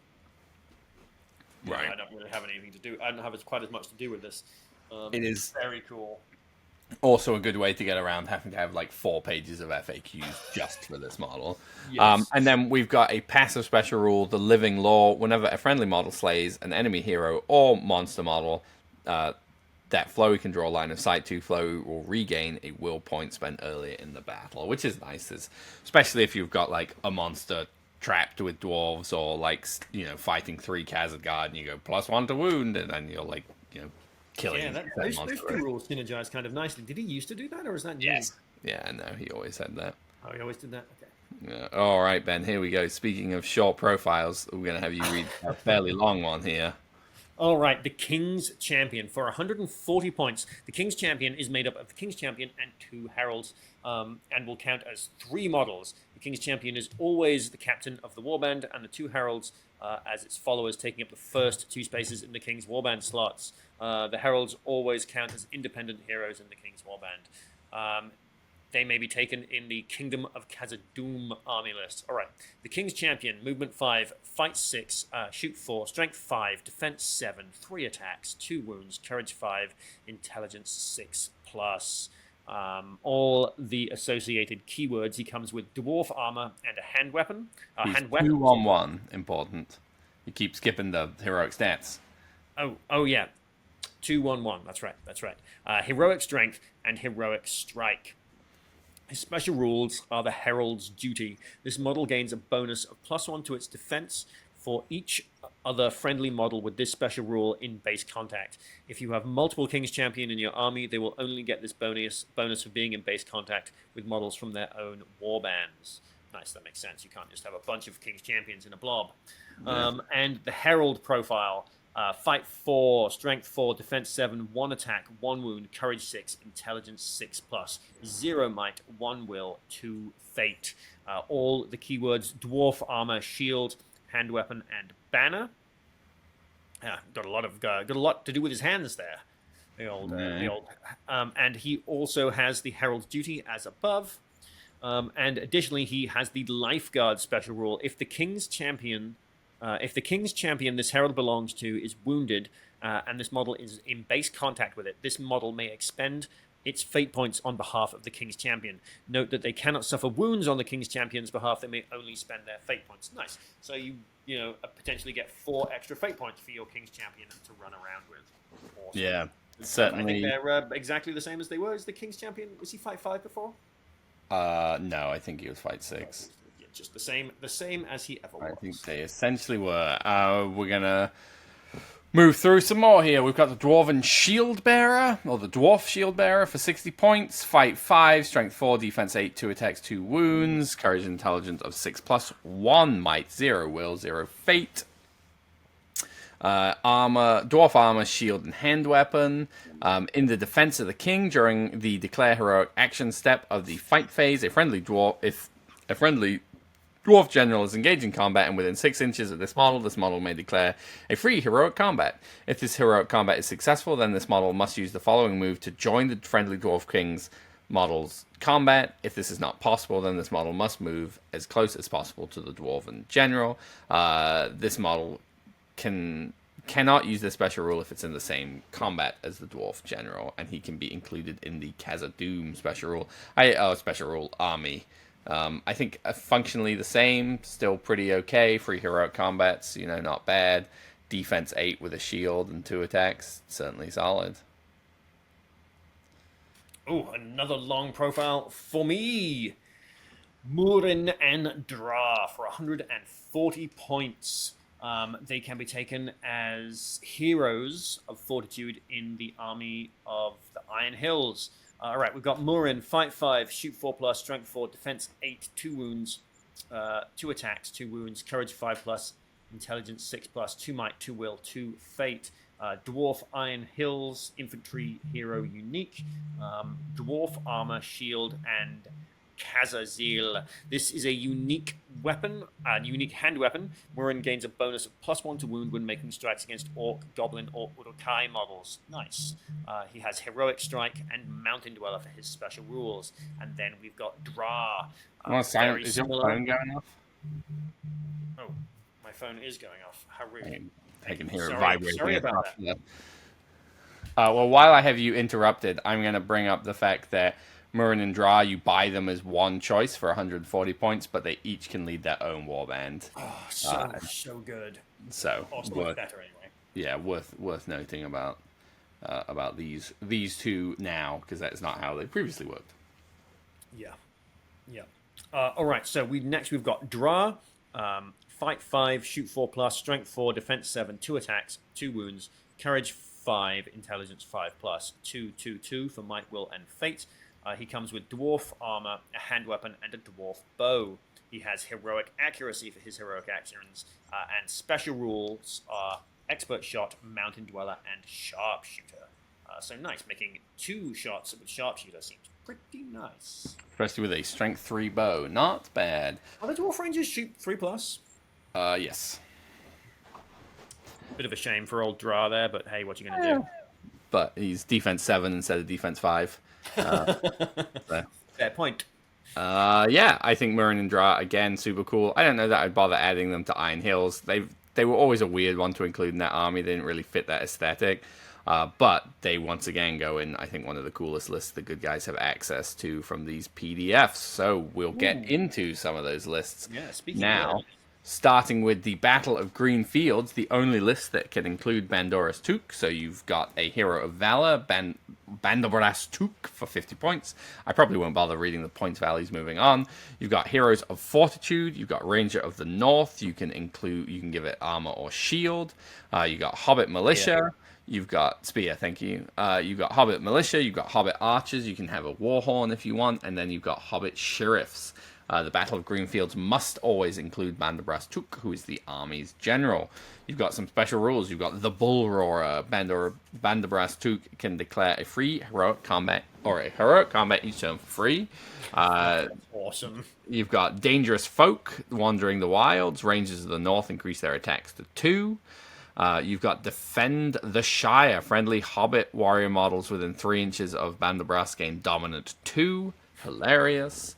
Right. I don't really have anything to do. I don't have quite as much to do with this. It is Very cool. also a good way to get around having to have like 4 pages of FAQs just for this model. Yes. And then we've got a passive special rule, the Living Law. Whenever a friendly model slays an enemy hero or monster model, that Flowy can draw line of sight to, Flowy will regain a will point spent earlier in the battle, which is nice, especially if you've got like a monster trapped with dwarves or like fighting 3 Khazad and you go +1 to wound, and then you're like killing. Yeah, those two rules synergize kind of nicely. Did he used to do that, or is that new? Yes. Yeah, no, he always said that. Oh, he always did that? Okay. Yeah. All right, Ben, here we go. Speaking of short profiles, we're going to have you read a fairly long one here. All right, the King's Champion for 140 points. The King's Champion is made up of the King's Champion and 2 heralds, and will count as 3 models. The King's Champion is always the captain of the warband, and the 2 heralds as its followers, taking up the first 2 spaces in the King's warband slots. The heralds always count as independent heroes in the King's warband. They may be taken in the Kingdom of Khazad army list. All right. The King's Champion, movement 5, fight 6, shoot 4, strength 5, defense 7, 3 attacks, 2 wounds, courage 5, intelligence 6+. All the associated keywords. He comes with dwarf armor and a hand weapon. He's Hand weapon. 2-1-1, important. You keep skipping the heroic stats. Oh yeah. 2-1-1. That's right. Heroic strength and heroic strike. His special rules are the Herald's Duty. This model gains a bonus of +1 to its defense, for each other friendly model with this special rule in base contact. If you have multiple King's Champion in your army, they will only get this bonus for being in base contact with models from their own warbands. Nice, that makes sense. You can't just have a bunch of King's Champions in a blob. And the Herald profile, fight 4, strength 4, defense 7, 1 attack, 1 wound, courage 6, intelligence 6+, 0 might, 1 will, 2 fate. All the keywords dwarf armor, shield, hand weapon, and banner. Got a lot to do with his hands there. And he also has the Herald's Duty as above. And additionally, he has the Lifeguard special rule. If the King's Champion this Herald belongs to is wounded, and this model is in base contact with it, this model may expend its fate points on behalf of the King's Champion. Note that they cannot suffer wounds on the King's Champion's behalf. They may only spend their fate points. Nice. So you potentially get 4 extra fate points for your King's Champion to run around with. Awesome. Yeah, certainly. I think they're exactly the same as they were. Is the King's Champion, was he fight 5 before? No, I think he was fight 6. Yeah, just the same as he ever was. I think they essentially were. We're gonna move through some more here. We've got the Dwarven Shield Bearer, or the Dwarf Shield Bearer for 60 points. Fight 5, strength 4, defense 8, 2 attacks, 2 wounds, courage and intelligence of 6+, 1 might, 0 will, 0 fate. Dwarf armor, shield, and hand weapon. In the defense of the king during the declare heroic action step of the fight phase, if a friendly dwarf general is engaged in combat and within 6 inches of this model may declare a free heroic combat. If this heroic combat is successful, then this model must use the following move to join the friendly dwarf king's model's combat. If this is not possible, then this model must move as close as possible to the dwarven general. This model cannot use this special rule if it's in the same combat as the dwarf general, and he can be included in the Khazad-dûm special rule army. I think functionally the same, still pretty okay. 3 heroic combats, not bad. Defense 8 with a shield and 2 attacks, certainly solid. Oh, another long profile for me. Murin and Dra for 140 points. They can be taken as heroes of fortitude in the army of the Iron Hills. All right, we've got Murin, fight 5, shoot 4+, strength 4, defense 8, 2 wounds, 2 attacks, 2 wounds, courage 5+, intelligence 6+, 2 might, 2 will, 2 fate. Dwarf Iron Hills, infantry hero unique, dwarf armor, shield, and Khazazil. This is a unique weapon, unique hand weapon. Murin gains a bonus of +1 to wound when making strikes against Orc, Goblin, or Uruk-hai models. Nice. He has Heroic Strike and Mountain Dweller for his special rules. And then we've got Dra. Is your phone going off? Oh, my phone is going off. How rude. I can hear it vibrating. Sorry about that. Well, while I have you interrupted, I'm going to bring up the fact that Murin and Dra, you buy them as one choice for 140 points, but they each can lead their own warband. Oh, so good. So worth better anyway. Yeah, worth noting about these two now, because that is not how they previously worked. Yeah. All right. So we've got Dra. Fight 5, shoot 4+, strength 4, defense 7, 2 attacks, 2 wounds, courage 5, intelligence 5+, 2 for might, will, and fate. He comes with dwarf armor, a hand weapon, and a dwarf bow. He has heroic accuracy for his heroic actions, and special rules are expert shot, mountain dweller, and sharpshooter. So nice, making 2 shots with sharpshooter seems pretty nice. Especially with a strength 3 bow, not bad. Are the dwarf rangers shoot 3+? Yes. Bit of a shame for old Dra there, but hey, what you gonna do? But he's defense 7 instead of defense 5. Fair point. Yeah, I think Murin and Dra, again, super cool. I don't know that I'd bother adding them to Iron Hills. They were always a weird one to include in that army. They didn't really fit that aesthetic. But they once again go in, I think, one of the coolest lists the good guys have access to from these PDFs. So we'll get into some of those lists speaking now. of Starting with the Battle of Green Fields, the only list that can include Bandorast Tuk. So you've got a Hero of Valor, Bandorast Tuk for 50 points. I probably won't bother reading the points values moving on. You've got Heroes of Fortitude. You've got Ranger of the North. You can give it armor or shield. You've got Hobbit Militia. Yeah. You've got Spear, thank you. You've got Hobbit Militia. You've got Hobbit Archers. You can have a Warhorn if you want. And then you've got Hobbit Sheriffs. The Battle of Greenfields must always include Bandorast Tuk, who is the army's general. You've got some special rules. You've got the Bull Roarer. Bandorast Tuk can declare a free heroic combat each turn for free. Awesome. You've got Dangerous Folk wandering the wilds. Rangers of the North increase their attacks to 2. You've got Defend the Shire. Friendly Hobbit warrior models within 3 inches of Bandorast gain Dominant 2. Hilarious.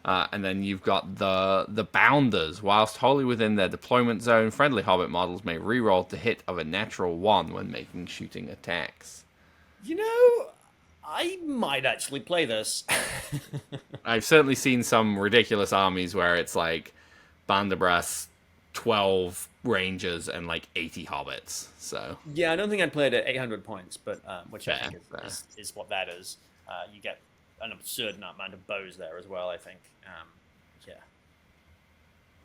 And then you've got the Bounders. Whilst wholly within their deployment zone, friendly Hobbit models may reroll to hit of a natural 1 when making shooting attacks. You know, I might actually play this. I've certainly seen some ridiculous armies where it's like Bandorast, 12 Rangers, and like 80 Hobbits. So yeah, I don't think I'd play it at 800 points, but which I think is what that is. You get an absurd amount of bows there as well, I think. Yeah.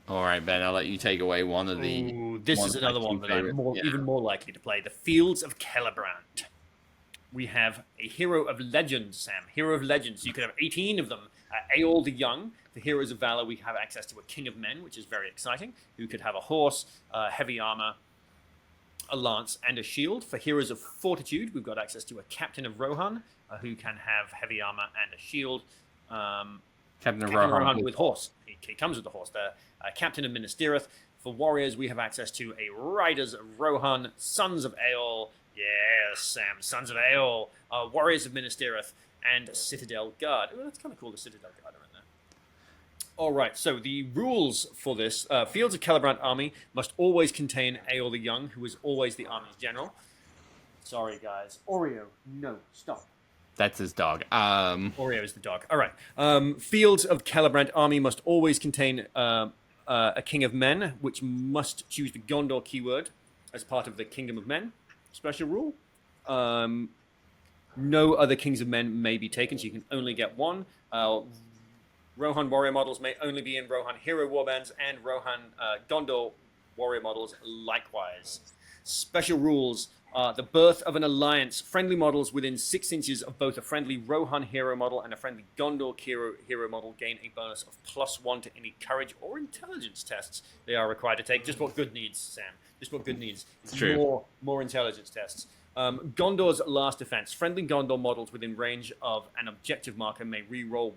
All right, Ben, I'll let you take away one of the... Ooh, this is another one that I'm even more likely to play. The Fields of Calibbrand. We have a Hero of Legends, Sam. Hero of Legends. You could have 18 of them. Aeol the Young. For Heroes of Valor, we have access to a King of Men, which is very exciting, who could have a horse, heavy armor, a lance, and a shield. For Heroes of Fortitude, we've got access to a Captain of Rohan, who can have heavy armor and a shield. Captain of Rohan with horse. He comes with the horse there. Captain of Minas Tirith. For warriors, we have access to a Riders of Rohan, Sons of Aeol. Yes, Sam, Sons of Aeol. Warriors of Minas Tirith, and Citadel Guard. Oh, that's kind of cool, the Citadel Guard are in there. All right, so the rules for this. Fields of Calibbrand army must always contain Aeol the Young, who is always the army's general. Sorry, guys. Oreo, no, stop. That's his dog. Oreo is the dog. All right. Fields of Calibbrand army must always contain a King of Men, which must choose the Gondor keyword as part of the Kingdom of Men special rule. No other Kings of Men may be taken, so you can only get one. Rohan warrior models may only be in Rohan hero warbands, and Rohan Gondor warrior models likewise. Special rules. The birth of an alliance. Friendly models within 6 inches of both a friendly Rohan hero model and a friendly Gondor hero model gain a bonus of +1 to any courage or intelligence tests they are required to take. Just what good needs, Sam. Just what good needs. It's true. More intelligence tests. Gondor's last defense. Friendly Gondor models within range of an objective marker may reroll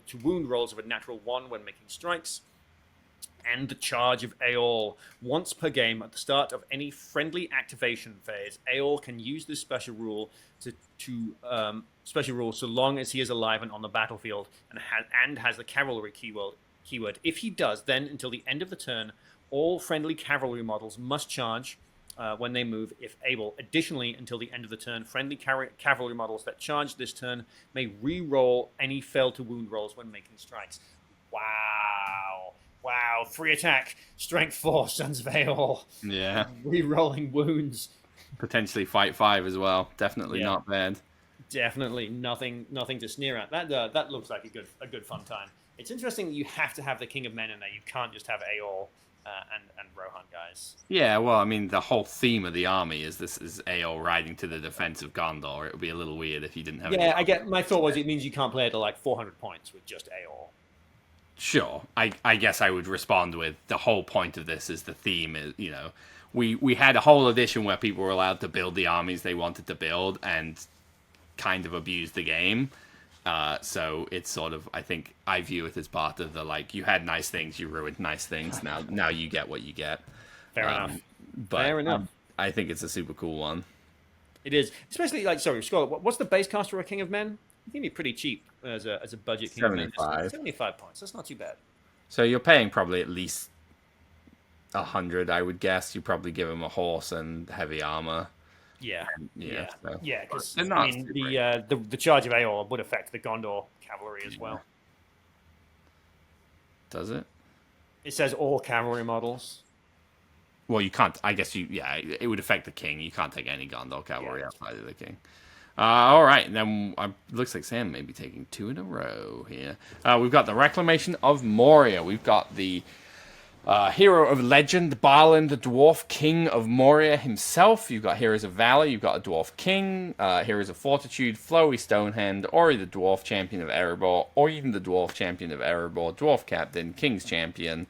to wound rolls of a natural 1 when making strikes. And the Charge of Aeol. Once per game at the start of any friendly activation phase, Aeol can use this special rule so long as he is alive and on the battlefield and has the cavalry keyword. If he does, then until the end of the turn, all friendly cavalry models must charge when they move, if able. Additionally, until the end of the turn, friendly cavalry models that charge this turn may re-roll any fail to wound rolls when making strikes. Wow, 3 attack, strength 4, Sons of Aeol. Yeah. Re-rolling wounds. Potentially fight 5 as well. Definitely not bad. Definitely nothing to sneer at. That looks like a good fun time. It's interesting that you have to have the King of Men in there. You can't just have Aeol and Rohan guys. Yeah, well, I mean, the whole theme of the army is Aeol riding to the defense of Gondor. It would be a little weird if you didn't have. Yeah, my thought was it means you can't play it at like 400 points with just Aeol. Sure. I guess I would respond with the whole point of this is the theme is, we had a whole edition where people were allowed to build the armies they wanted to build and kind of abuse the game. So it's sort of, I think I view it as part of the, like, you had nice things, you ruined nice things. Now you get what you get. Fair enough. But Fair enough. I think it's a super cool one. It is. Especially, Scholar, what's the base cost for a King of Men? It can be pretty cheap as a budget King 75. 75 points. That's not too bad. So you're paying probably at least 100, I would guess. You probably give him a horse and heavy armor. Yeah. So. Yeah, because the Charge of Aeol would affect the Gondor cavalry as well. Does it? It says all cavalry models. Well, you can't. I guess it would affect the king. You can't take any Gondor cavalry Yeah. outside of the king. All right, and then looks like Sam may be taking 2 in a row here. We've got the Reclamation of Moria. We've got the hero of legend, Balon, the dwarf king of Moria himself. You've got heroes of valor. You've got a dwarf king, heroes of fortitude, Flowy Stonehand, Ori the dwarf champion of Erebor, or even the dwarf champion of Erebor, dwarf captain, king's champion.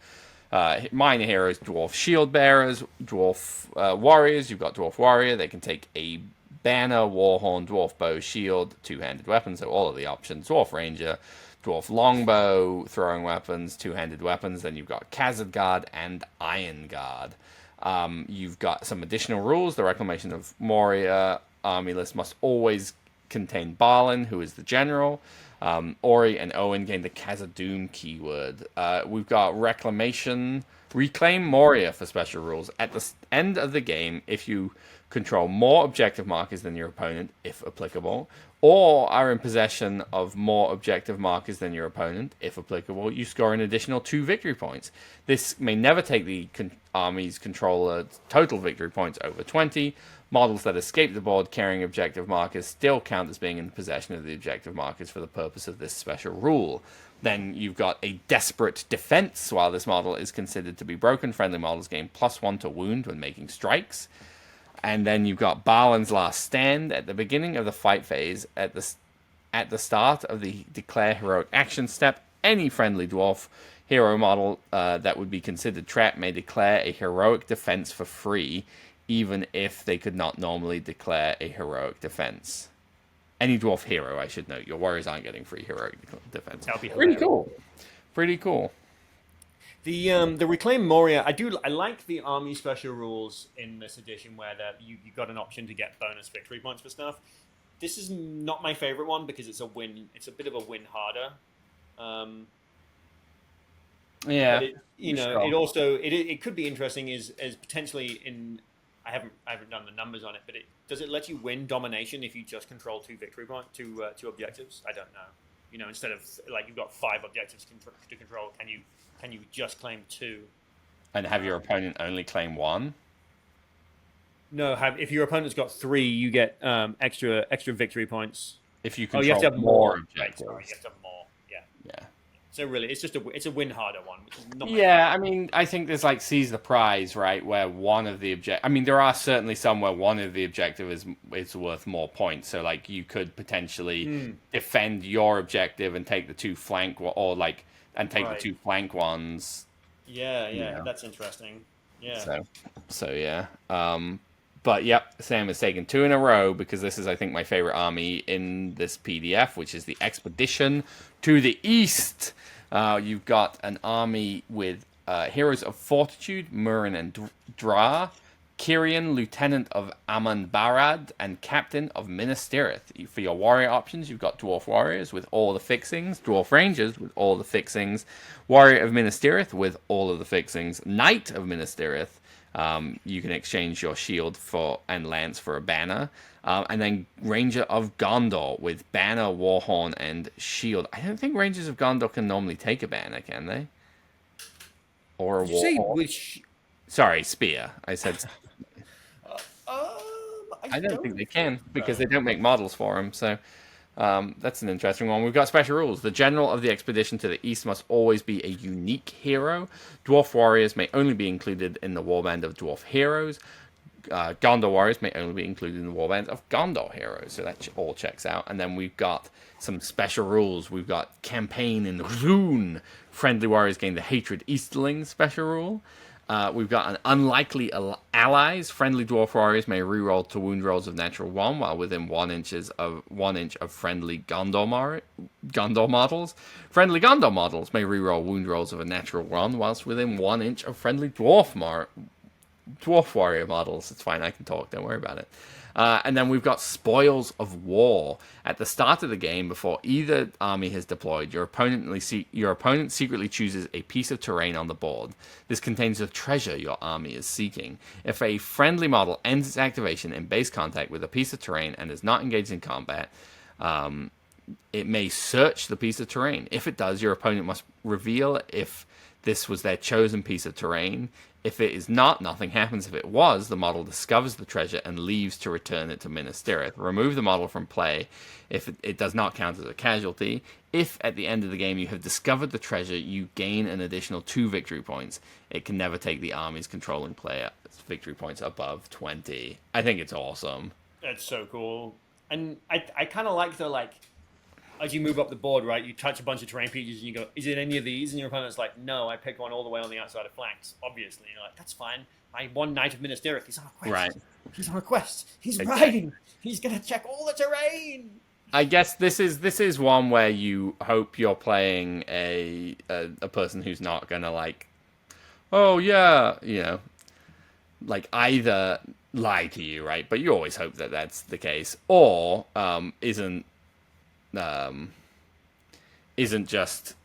Minor heroes, dwarf shield bearers, dwarf warriors. You've got dwarf warrior. They can take a banner, warhorn, dwarf bow, shield, two-handed weapons. So all of the options. Dwarf ranger, dwarf longbow, throwing weapons, two-handed weapons. Then you've got Khazad Guard and Iron Guard. You've got some additional rules. The Reclamation of Moria army list must always contain Balon, who is the general. Ori and Owen gain the Khazad-dûm keyword. We've got Reclaim Moria for special rules. At the end of the game, if you control more objective markers than your opponent, if applicable, or are in possession of more objective markers than your opponent, if applicable, you score an additional 2 victory points. This may never take the army's controller total victory points over 20. Models that escape the board carrying objective markers still count as being in possession of the objective markers for the purpose of this special rule. Then you've got a desperate defense. While this model is considered to be broken, friendly models gain +1 to wound when making strikes. And then you've got Balon's Last Stand. At the beginning of the fight phase, at the start of the declare heroic action step, any friendly dwarf hero model that would be considered trapped may declare a heroic defense for free, even if they could not normally declare a heroic defense. Any dwarf hero, I should note. Your warriors aren't getting free heroic defense. That'll be Pretty hilarious. cool. Pretty cool. The Reclaim Moria, I like the army special rules in this edition where you got an option to get bonus victory points for stuff. This is not my favorite one because it's a bit of a win harder. Yeah. But it could be interesting as potentially in I haven't done the numbers on it, but does it let you win domination if you just control 2 victory points, two objectives? I don't know. Instead of like you've got 5 objectives to control, can you just claim 2? And have your opponent only claim 1? No, if your opponent's got 3, you get extra victory points. If you control you have to have more objectives. objectives. Sorry, you have to have more. Yeah. Yeah. So really, it's a win harder one, which is not. I mean, I think there's like seize the prize, right? Where one of the I mean, there are certainly some where one of the objective is worth more points. So like you could potentially defend your objective and take the 2 flank and take the 2 flank ones. Yeah, that's interesting. Yeah. So yeah. But yep, Sam has taken 2 in a row because this is, I think, my favorite army in this PDF, which is the Expedition to the East. You've got an army with Heroes of Fortitude, Murin and Dra, Kyrian, Lieutenant of Amon-Barad, and Captain of Minas Tirith. For your warrior options, you've got Dwarf Warriors with all the fixings, Dwarf Rangers with all the fixings, Warrior of Minas Tirith with all of the fixings, Knight of Minas Tirith. You can exchange your shield and lance for a banner. And then Ranger of Gondor with banner, warhorn, and shield. I don't think Rangers of Gondor can normally take a banner, can they? Or a warhorn. Sorry, spear. I said... I don't think they can, because they don't make models for them, so... that's an interesting one. We've got special rules. The general of the expedition to the east must always be a unique hero. Dwarf warriors may only be included in the warband of dwarf heroes. Gondor warriors may only be included in the warband of Gondor heroes. So that all checks out. And then we've got some special rules. We've got campaign in Rune. Friendly warriors gain the hatred Easterling special rule. We've got an unlikely allies. Friendly dwarf warriors may reroll to wound rolls of natural 1 while within 1 inch of friendly Gondor models. Friendly Gondor models may reroll wound rolls of a natural 1 whilst within 1 inch of friendly dwarf warrior models. It's fine, I can talk, don't worry about it. And then we've got Spoils of War. At the start of the game, before either army has deployed, your opponent secretly chooses a piece of terrain on the board. This contains the treasure your army is seeking. If a friendly model ends its activation in base contact with a piece of terrain and is not engaged in combat, it may search the piece of terrain. If it does, your opponent must reveal if this was their chosen piece of terrain. If it is not, nothing happens. If it was, the model discovers the treasure and leaves to return it to Minas Tirith. Remove the model from play if it does not count as a casualty. If at the end of the game you have discovered the treasure, you gain an additional 2 victory points. It can never take the army's controlling player victory points above 20. I think it's awesome. That's so cool. And I kind of like the, like, as you move up the board, right, you touch a bunch of terrain features and you go, is it any of these? And your opponent's like, no, I picked one all the way on the outside of flanks, obviously. And you're like, that's fine. My one Knight of Minas Tirith, he's on a quest. Right. He's on a quest. He's Exactly. riding. He's going to check all the terrain. I guess this is one where you hope you're playing a person who's not gonna like, oh yeah, like either lie to you, right? But you always hope that that's the case, or isn't just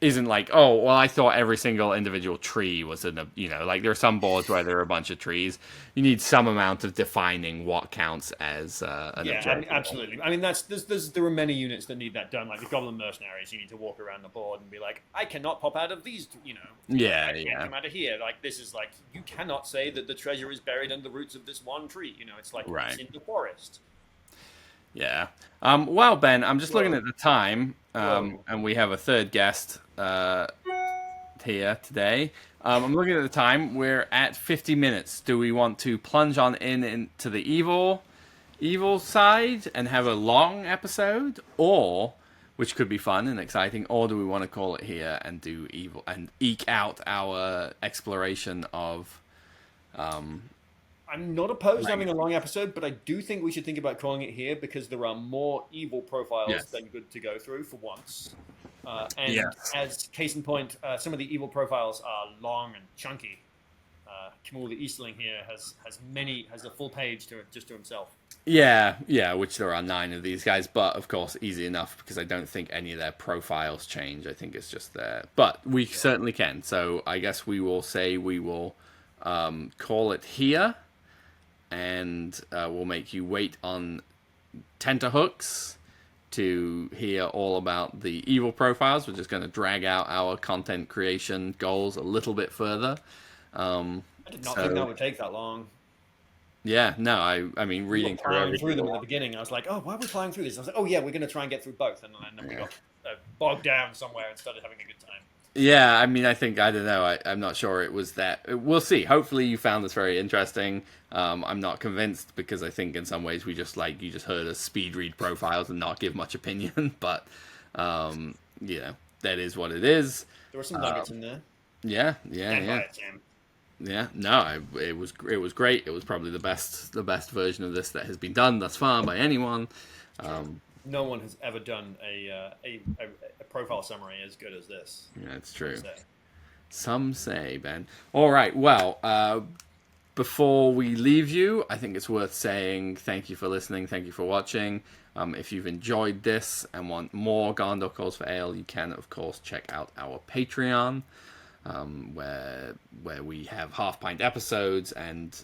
isn't like, oh, well, I thought every single individual tree was like there are some boards where there are a bunch of trees. You need some amount of defining what counts as an objective. Absolutely. I mean, there are many units that need that done. Like the Goblin Mercenaries, you need to walk around the board and be like, I cannot pop out of these, Yeah, I can't come out of here. Like, this is like, you cannot say that the treasure is buried under the roots of this one tree. It's like, Right. It's in the forest. Yeah. Well, Ben, I'm just looking at the time, Whoa. and we have a third guest here today. I'm looking at the time. We're at 50 minutes. Do we want to plunge on into the evil side and have a long episode, or which could be fun and exciting, or do we want to call it here and do evil and eke out our exploration of? I'm not opposed to having a long episode, but I do think we should think about calling it here because there are more evil profiles than good to go through for once. And as case in point, some of the evil profiles are long and chunky. Kimul the Easterling here has a full page just to himself. Yeah, which there are 9 of these guys, but of course easy enough because I don't think any of their profiles change. I think it's just there, but we certainly can. So I guess we will say we will call it here, and we'll make you wait on tenterhooks to hear all about the evil profiles. We're just going to drag out our content creation goals a little bit further. I did not think that would take that long. Yeah, no, I mean, reading through them at the beginning, I was like, oh, why are we flying through this? I was like, oh yeah, we're going to try and get through both, and then we got bogged down somewhere and started having a good time. Yeah, I mean, I don't know. I'm not sure it was that. We'll see. Hopefully you found this very interesting. I'm not convinced because I think in some ways you just heard us speed read profiles and not give much opinion. But, that is what it is. There were some nuggets in there. Yeah. Yeah, no, it was great. It was probably the best version of this that has been done thus far by anyone. No one has ever done a profile summary as good as this. Yeah, it's true. Some say, Ben. All right, well, before we leave you, I think it's worth saying thank you for listening, thank you for watching. If you've enjoyed this and want more Gondor Calls for Ale, you can, of course, check out our Patreon, where we have half-pint episodes and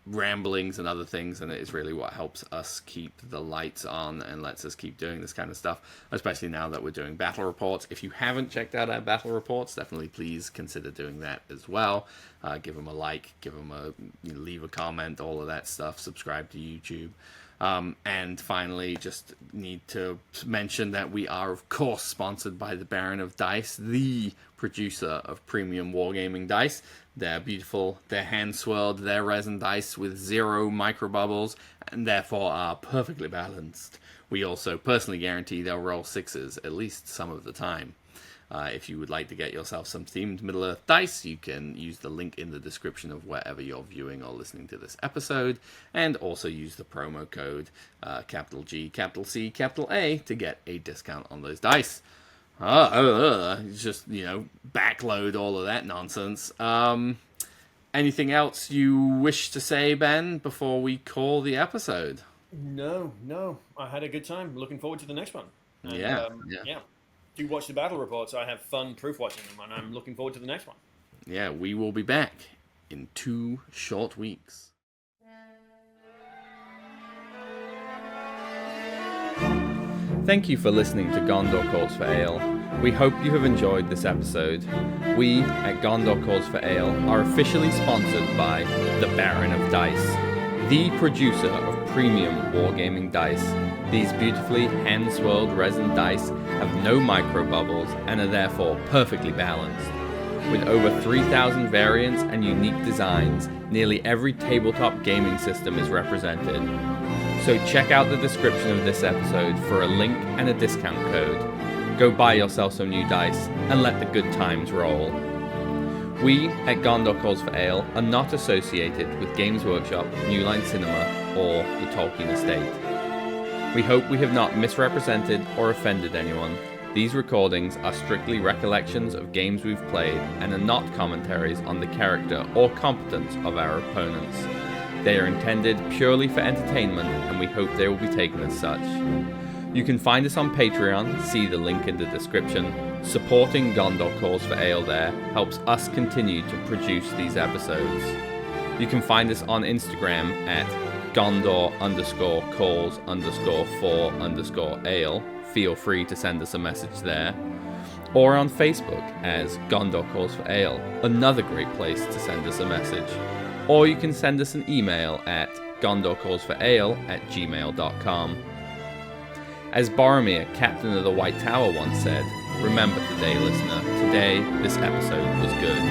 ramblings and other things, and it is really what helps us keep the lights on and lets us keep doing this kind of stuff, especially now that we're doing battle reports. If you haven't checked out our battle reports, definitely please consider doing that as well. Give them a like, leave a comment, all of that stuff. Subscribe to YouTube. And finally, just need to mention that we are, of course, sponsored by the Baron of Dice, the producer of premium wargaming dice. They're beautiful, they're hand-swirled, they're resin dice with 0 microbubbles, and therefore are perfectly balanced. We also personally guarantee they'll roll 6s, at least some of the time. If you would like to get yourself some themed Middle-earth dice, you can use the link in the description of wherever you're viewing or listening to this episode, and also use the promo code capital G, capital C, capital A to get a discount on those dice. Just, backload all of that nonsense. Anything else you wish to say, Ben, before we call the episode? No. I had a good time. Looking forward to the next one. And, yeah. Do watch the battle reports. I have fun proof watching them, and I'm looking forward to the next one. Yeah, we will be back in 2 short weeks. Thank you for listening to Gondor Calls for Ale. We hope you have enjoyed this episode. We, at Gondor Calls for Ale, are officially sponsored by the Baron of Dice, the producer of premium wargaming dice. These beautifully hand-swirled resin dice have no micro bubbles and are therefore perfectly balanced. With over 3,000 variants and unique designs, nearly every tabletop gaming system is represented. So check out the description of this episode for a link and a discount code. Go buy yourself some new dice and let the good times roll. We at Gondor Calls for Ale are not associated with Games Workshop, New Line Cinema, or the Tolkien Estate. We hope we have not misrepresented or offended anyone. These recordings are strictly recollections of games we've played and are not commentaries on the character or competence of our opponents. They are intended purely for entertainment, and we hope they will be taken as such. You can find us on Patreon, see the link in the description. Supporting Gondor Calls for Ale there helps us continue to produce these episodes. You can find us on Instagram at Gondor_calls_for_ale. Feel free to send us a message there. Or on Facebook as Gondor Calls for Ale, another great place to send us a message. Or you can send us an email at gondorcallsforale@gmail.com. As Boromir, Captain of the White Tower, once said, remember today, listener, today this episode was good.